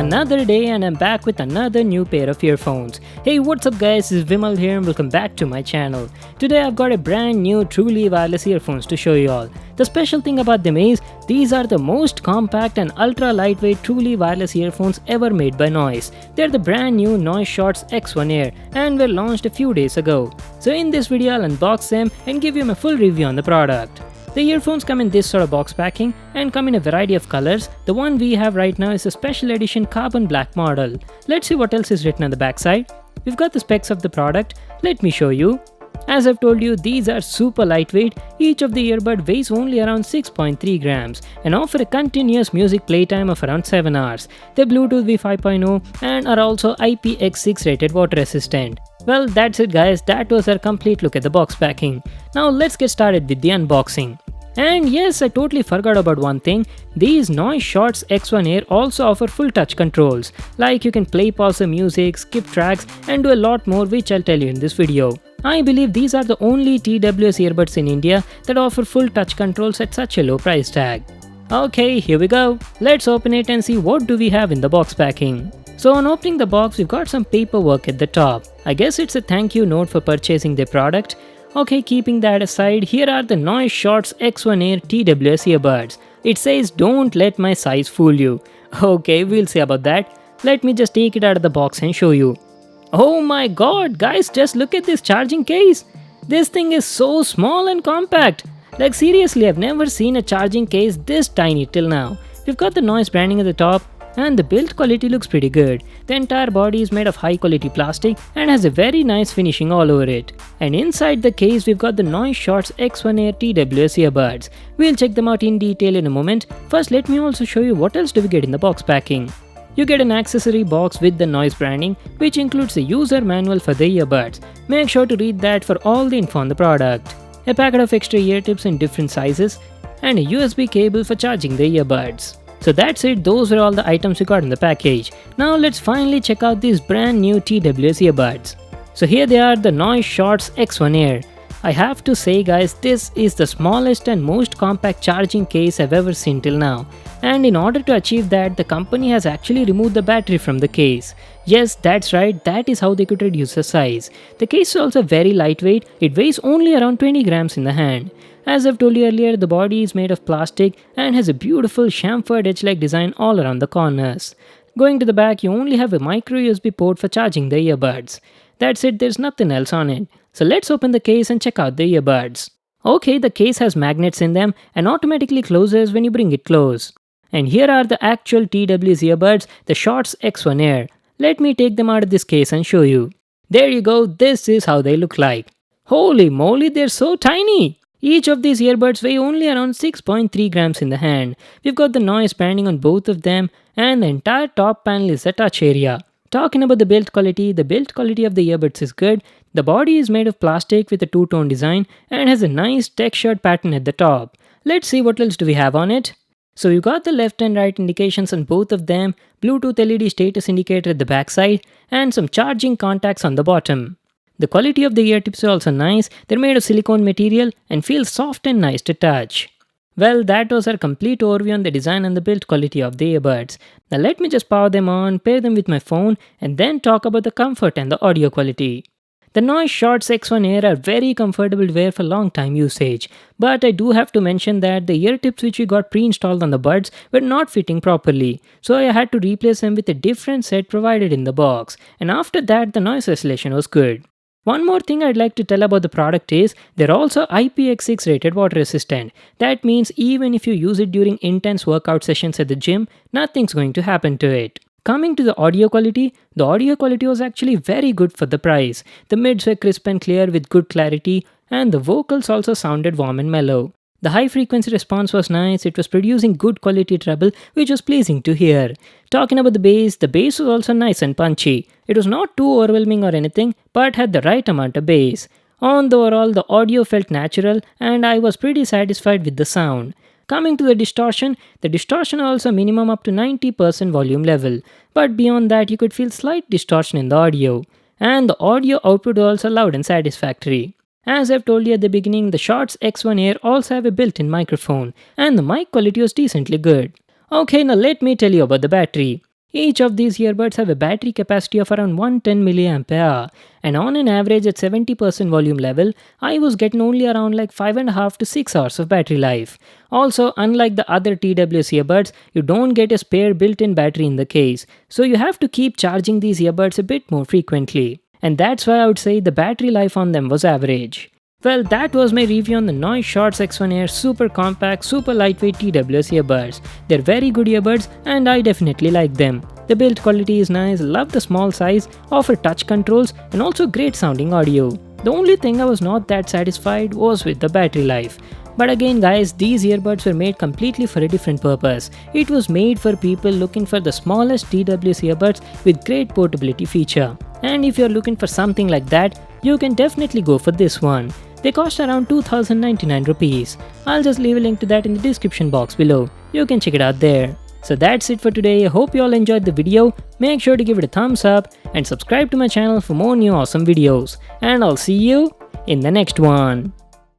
another day and I'm back with another new pair of earphones. Hey, what's up guys, this is Vimal here and welcome back to my channel. Today I've got a brand new truly wireless earphones to show you all. The special thing about them is, these are the most compact and ultra lightweight truly wireless earphones ever made by Noise. They're the brand new Noise Shorts X1 Air and were launched a few days ago. So in this video I'll unbox them and give you my full review on the product. The earphones come in this sort of box packing and come in a variety of colors. The one we have right now is a special edition carbon black model. Let's see what else is written on the back side. We've got the specs of the product. Let me show you. As I've told you, these are super lightweight. Each of the earbud weighs only around 6.3 grams and offer a continuous music playtime of around 7 hours. They're Bluetooth V5.0 and are also IPX6 rated water resistant. Well, that's it guys, that was our complete look at the box packing. Now let's get started with the unboxing. And yes, I totally forgot about one thing. These Noise Shorts X1 Air also offer full touch controls. Like you can play, pause the music, skip tracks and do a lot more, which I'll tell you in this video. I believe these are the only TWS earbuds in India that offer full touch controls at such a low price tag. Okay, here we go. Let's open it and see what do we have in the box packing. So on opening the box, we've got some paperwork at the top. I guess it's a thank you note for purchasing their product. Okay, keeping that aside, here are the Noise Shorts X1 Air TWS earbuds. It says don't let my size fool you. Okay, we'll see about that. Let me just take it out of the box and show you. Oh my god, guys, just look at this charging case. This thing is so small and compact. Like seriously, I've never seen a charging case this tiny till now. We've got the Noise branding at the top. And the build quality looks pretty good. The entire body is made of high quality plastic and has a very nice finishing all over it. And inside the case we've got the Noise Shorts X1 Air TWS earbuds. We'll check them out in detail in a moment. First let me also show you what else do we get in the box packing. You get an accessory box with the Noise branding, which includes a user manual for the earbuds. Make sure to read that for all the info on the product. A packet of extra ear tips in different sizes and a USB cable for charging the earbuds. So that's it, those were all the items we got in the package. Now let's finally check out these brand new TWS earbuds. So here they are, the Noise Shorts X1 Air. I have to say guys, this is the smallest and most compact charging case I've ever seen till now. And in order to achieve that, the company has actually removed the battery from the case. Yes, that's right, that is how they could reduce the size. The case is also very lightweight, it weighs only around 20 grams in the hand. As I've told you earlier, the body is made of plastic and has a beautiful chamfered edge-like design all around the corners. Going to the back, you only have a micro USB port for charging the earbuds. That's it, there's nothing else on it. So let's open the case and check out the earbuds. Okay, the case has magnets in them and automatically closes when you bring it close. And here are the actual TWS earbuds, the Shorts X1 Air. Let me take them out of this case and show you. There you go, this is how they look like. Holy moly, they're so tiny! Each of these earbuds weigh only around 6.3 grams in the hand. We've got the Noise branding on both of them and the entire top panel is the touch area. Talking about the build quality of the earbuds is good. The body is made of plastic with a two-tone design and has a nice textured pattern at the top. Let's see what else do we have on it. So you got the left and right indications on both of them, Bluetooth LED status indicator at the back side and some charging contacts on the bottom. The quality of the ear tips are also nice. They're made of silicone material and feel soft and nice to touch. Well, that was our complete overview on the design and the build quality of the earbuds. Now let me just power them on, pair them with my phone and then talk about the comfort and the audio quality. The Noise Shorts X1 Air are very comfortable to wear for long time usage. But I do have to mention that the ear tips which we got pre-installed on the buds were not fitting properly. So I had to replace them with a different set provided in the box. And after that the noise isolation was good. One more thing I'd like to tell about the product is, they're also IPX6 rated water resistant. That means even if you use it during intense workout sessions at the gym, nothing's going to happen to it. Coming to the audio quality was actually very good for the price. The mids were crisp and clear with good clarity and the vocals also sounded warm and mellow. The high frequency response was nice, it was producing good quality treble which was pleasing to hear. Talking about the bass was also nice and punchy. It was not too overwhelming or anything but had the right amount of bass. On the overall, the audio felt natural and I was pretty satisfied with the sound. Coming to the distortion also minimum up to 90% volume level. But beyond that you could feel slight distortion in the audio. And the audio output was also loud and satisfactory. As I've told you at the beginning, the Shorts X1 Air also have a built-in microphone and the mic quality was decently good. Okay, now let me tell you about the battery. Each of these earbuds have a battery capacity of around 110 mAh, and on an average at 70% volume level, I was getting only around like 5.5 to 6 hours of battery life. Also, unlike the other TWS earbuds, you don't get a spare built-in battery in the case, so you have to keep charging these earbuds a bit more frequently. And that's why I would say the battery life on them was average. Well, that was my review on the Noise Shorts X1 Air super compact, super lightweight TWS earbuds. They're very good earbuds and I definitely like them. The build quality is nice, love the small size, offer touch controls and also great sounding audio. The only thing I was not that satisfied was with the battery life. But again guys, these earbuds were made completely for a different purpose. It was made for people looking for the smallest TWS earbuds with great portability feature. And if you're looking for something like that, you can definitely go for this one. They cost around 2099 rupees. I'll just leave a link to that in the description box below. You can check it out there. So that's it for today. I hope you all enjoyed the video. Make sure to give it a thumbs up and subscribe to my channel for more new awesome videos. And I'll see you in the next one.